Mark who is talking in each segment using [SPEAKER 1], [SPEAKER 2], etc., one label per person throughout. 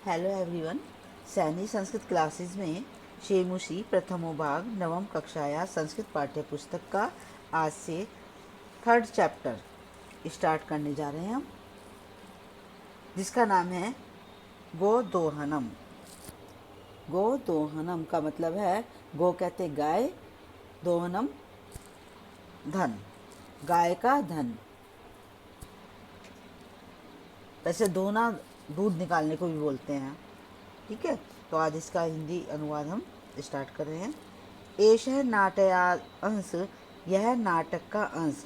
[SPEAKER 1] Hello everyone. Saini Sanskrit classes में शेमुशी प्रथमो भाग नवम कक्षाया संस्कृत पाठ्य पुस्तक का आज से थर्ड चैप्टर स्टार्ट करने जा रहे हैं हम, जिसका नाम है गोदोहनम। गोदोहनम का मतलब है गो कहते गाय, दोहनम धन, गाय का धन। वैसे दोहना दूध निकालने को भी बोलते हैं। ठीक है, तो आज इसका हिंदी अनुवाद हम स्टार्ट कर रहे हैं। एषः नाटयादंश, यह नाटक का अंश।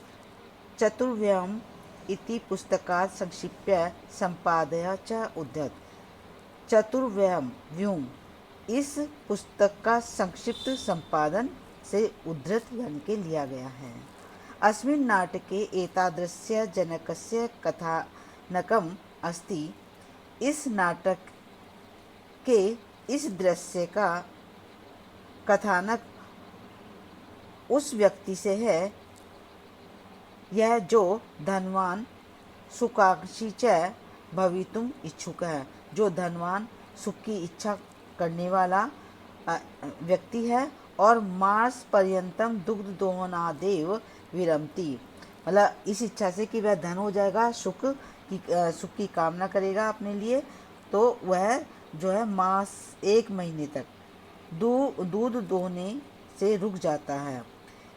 [SPEAKER 1] चतुर्व्ययम् इति पुस्तकात् संक्षिप्य संपादय च उद्धत। चतुर्व्ययम् व्युम इस पुस्तक का संक्षिप्त संपादन से उद्धृत यानी के लिया गया है। अस्मिन् नाटके एतादृशस्य जनकस्य कथानकम् अस्ति। इस नाटक के इस दृश्य का कथानक उस व्यक्ति से है, यह जो धनवान सुखाकांक्षी च भवितुम इच्छुक है, जो धनवान सुख की इच्छा करने वाला व्यक्ति है। और मास पर्यंतम दुग्ध दोहनादेव विरमति, मतलब इस इच्छा से कि वह धन हो जाएगा, सुख की कामना करेगा अपने लिए, तो वह जो है मास 1 महीने तक दूध दोहने से रुक जाता है।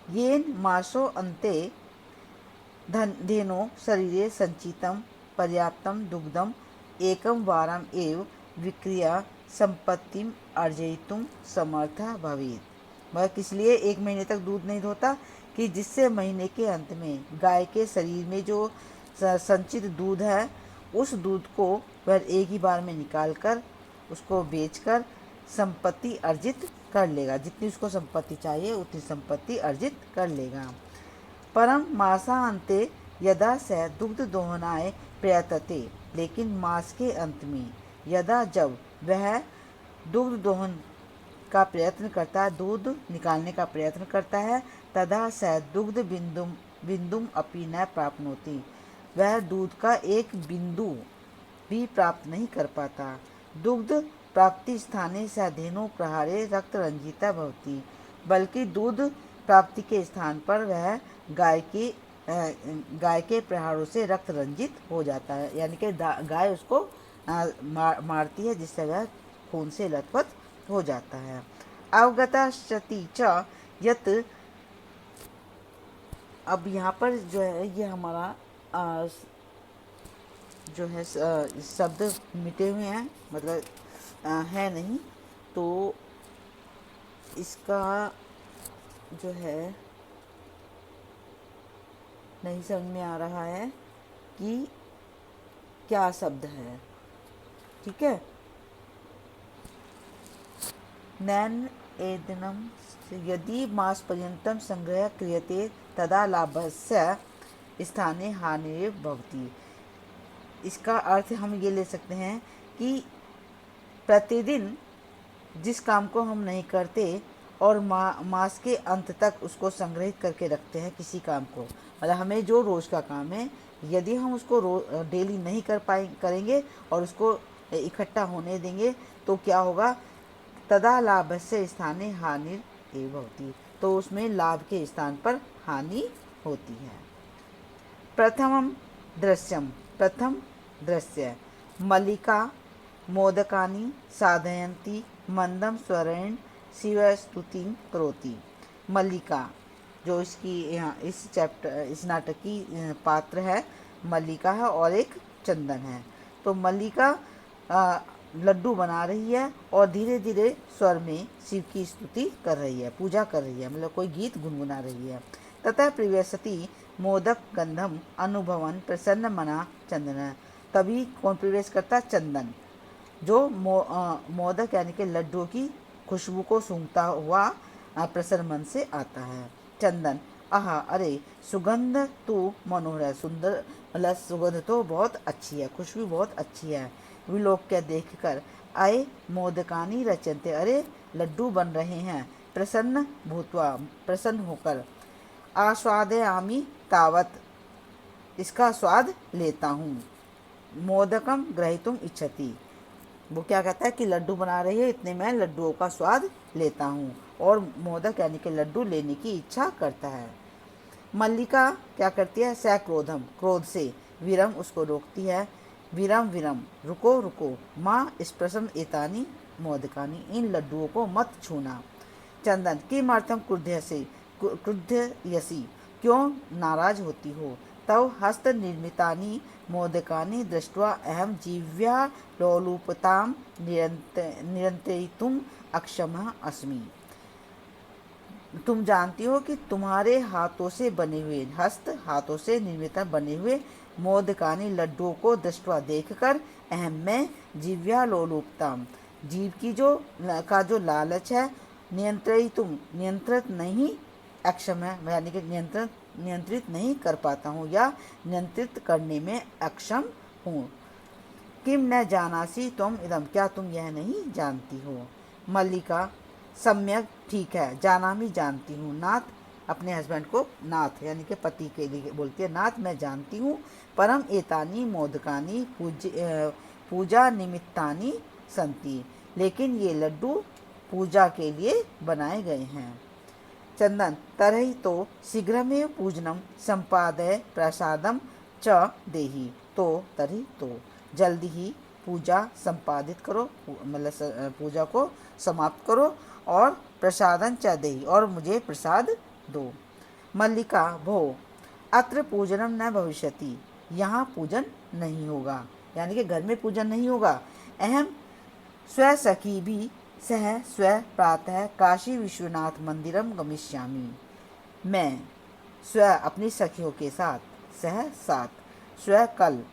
[SPEAKER 1] येन मासो अन्ते धेनो शरीरे संचितम पर्याप्तम दुग्धम एकम वारम एव विक्रिया संपत्तिम अर्जयितुम समर्था भवेत्। वह किस लिए 1 महीने तक दूध नहीं धोता कि जिससे महीने के अंत में गाय के शरीर में जो संचित दूध है, उस दूध को वह एक ही बार में निकाल कर उसको बेचकर संपत्ति अर्जित कर लेगा। जितनी उसको संपत्ति चाहिए उतनी संपत्ति अर्जित कर लेगा। परम मासान्ते यदा स दुग्ध दोहनाय प्रयतते, लेकिन मास के अंत में यदा जब वह दुग्ध दोहन का प्रयत्न करता है, दूध निकालने का प्रयत्न करता है, तदा स दुग्ध बिंदुम अपि न प्राप्नोति, वह दूध का एक बिंदु भी प्राप्त नहीं कर पाता। दुग्ध प्राप्ति स्थाने साधेनो प्रहारे रक्त रंजिता भवती, बल्कि दूध प्राप्ति के स्थान पर वह गाय के प्रहारों से रक्त रंजित हो जाता है, यानी कि गाय उसको मारती है, जिससे वह खून से लथपथ हो जाता है। अवगताश्चति च यत, अब यहाँ पर जो है ये हमारा जो है शब्द मिटे हुए हैं, मतलब है नहीं, तो इसका जो है नहीं समझ में आ रहा है कि क्या शब्द है। ठीक है, नैन एदनम यदि मास पर्यंतम संग्रह क्रियते तदा लाभस्य स्थाने हानिरेव भवति। इसका अर्थ हम ये ले सकते हैं कि प्रतिदिन जिस काम को हम नहीं करते और मास के अंत तक उसको संग्रहित करके रखते हैं किसी काम को, मतलब हमें जो रोज़ का काम है, यदि हम उसको डेली नहीं करेंगे और उसको इकट्ठा होने देंगे तो क्या होगा, तदा लाभस्य स्थाने हानिर एव भवति, तो उसमें लाभ के स्थान पर हानि होती है। प्रथम दृश्य मल्लिका मोदकानि साधयन्ती मंदम स्वरेण शिवस्तुतिं करोति। मल्लिका जो इसकी यहाँ इस नाटक की पात्र है, मल्लिका है और एक चंदन है। तो मल्लिका लड्डू बना रही है और धीरे धीरे स्वर में शिव की स्तुति कर रही है, पूजा कर रही है, मतलब कोई गीत गुनगुना रही है। तथा प्रवेशति मोदक गंधम अनुभवन प्रसन्न मना चंदन, तभी कौन प्रवेश करता, चंदन, जो मोदक यानी कि लड्डू की खुशबू को सूंघता हुआ प्रसन्न मन से आता है। चंदन, आहा, अरे सुगंध तो मनोहर है, सुंदर, मतलब सुगंध तो बहुत अच्छी है, खुशबू बहुत अच्छी है। विलोक्य देखकर आए मोदकानी रचनते, अरे लड्डू बन रहे हैं, प्रसन्न भूतवा, प्रसन्न होकर, आस्वादयामि तावत, इसका स्वाद लेता हूँ, मोदकम ग्रहीतुम इच्छति, वो क्या कहता है कि लड्डू बना रही है, इतने में लड्डुओं का स्वाद लेता हूँ, और मोदक यानी कि लड्डू लेने की इच्छा करता है। मल्लिका क्या करती है, सक्रोधम, क्रोध से, विरम उसको रोकती है, विरम विरम रुको रुको, माँ स्पृशम एतानी मोदकानी, इन लड्डुओं को मत छूना। चंदन किमर्थम क्रुध्ययसी, क्यों नाराज होती हो। तव हस्त निर्मितानि मोदकानि दृष्ट्वा अहम जीव्या लोलुपतां नियंत्रितुम अक्षमः अस्मि। तुम जानती हो कि तुम्हारे हाथों से बने हुए, हस्त हाथों से निर्मित बने हुए मोदकानी लड्डुओं को दृष्टवा देखकर अहम में जीव्या लोलुपताम, जीव की जो लालच है, नियंत्रित नहीं, अक्षम है यानी कि नियंत्रित नहीं कर पाता हूँ या नियंत्रित करने में अक्षम हूँ। किम न जानासी तुम इदम, क्या तुम यह नहीं जानती हो। मल्लिका सम्यक, ठीक है, जानामी जानती हूँ। नाथ अपने हस्बैंड को नाथ यानी कि पति के लिए बोलती है, नाथ मैं जानती हूँ। परम एतानी मोदकानी पूजा निमित्तानी संति, लेकिन ये लड्डू पूजा के लिए बनाए गए हैं। चंदन तरही तो शीघ्रमेव पूजनम संपादय प्रसादम च देही, तो तरही तो जल्दी ही पूजा संपादित करो, मतलब पूजा को समाप्त करो, और प्रसादन च देही, और मुझे प्रसाद दो। मल्लिका भो अत्र पूजनम न भविष्यति, यहाँ पूजन नहीं होगा, यानी कि घर में पूजन नहीं होगा। अहम स्वसखी भी सह स्व प्रातः काशी विश्वनाथ मंदिरम गमिष्यामि, मैं स्व अपनी सखियों के साथ, सह साथ, स्व कल,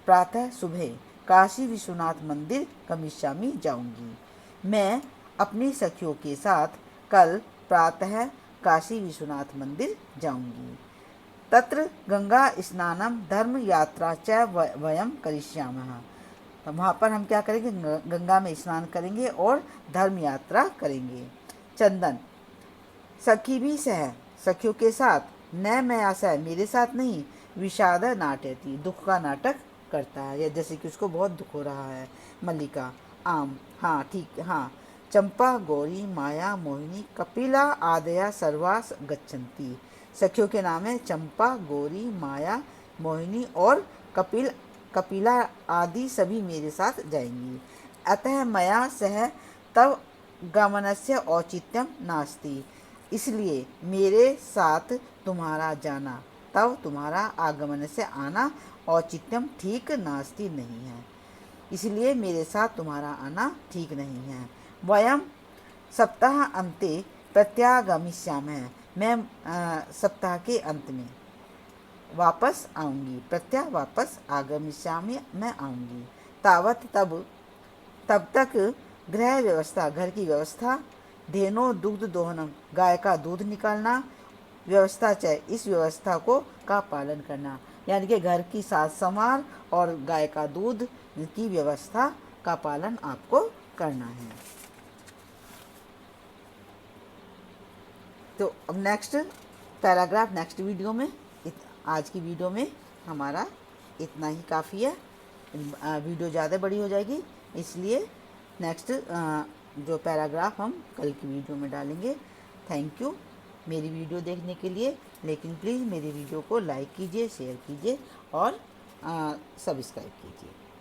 [SPEAKER 1] प्रातः सुबह काशी विश्वनाथ मंदिर गमिष्यामि जाऊंगी। मैं अपनी सखियों के साथ कल प्रातः काशी विश्वनाथ मंदिर जाऊंगी। तत्र गंगा स्नानम धर्म यात्रा च वयम करिष्यामः, तो वहाँ पर हम क्या करेंगे, गंगा में स्नान करेंगे और धर्म यात्रा करेंगे। चंदन सखी भी सह, सखियों के साथ, न मैं आशा, मेरे साथ नहीं, विषाद नाट्यति, दुख का नाटक करता है, या जैसे कि उसको बहुत दुख हो रहा है। मल्लिका आम, हाँ ठीक, हाँ। चंपा गौरी माया मोहिनी कपिला आदया सर्वास गच्छन्ति, सखियों के नाम है चंपा गौरी माया मोहिनी और कपिला आदि सभी मेरे साथ जाएंगी। अतः मया सह तव गमनस्य औचित्यम नास्ति, इसलिए मेरे साथ तुम्हारा जाना, तब तुम्हारा आगमन से आना, औचित्यम ठीक नास्ति नहीं है, इसलिए मेरे साथ तुम्हारा आना ठीक नहीं है। वयम सप्ताह अंते प्रत्यागमिष्यामः, मैं सप्ताह के अंत में वापस आऊँगी, प्रत्याह वापस, आगमिष्यामि मैं आऊँगी। तावत तब तक गृह व्यवस्था, घर की व्यवस्था, धेनो दुग्ध दोहनम, गाय का दूध निकालना, व्यवस्था चाहे इस व्यवस्था को का पालन करना, यानी कि घर की साज संवार और गाय का दूध की व्यवस्था का पालन आपको करना है। तो अब नेक्स्ट पैराग्राफ नेक्स्ट वीडियो में, आज की वीडियो में हमारा इतना ही काफ़ी है, वीडियो ज़्यादा बड़ी हो जाएगी, इसलिए नेक्स्ट जो पैराग्राफ हम कल की वीडियो में डालेंगे। थैंक यू मेरी वीडियो देखने के लिए, लेकिन प्लीज़ मेरी वीडियो को लाइक कीजिए, शेयर कीजिए और सब्सक्राइब कीजिए।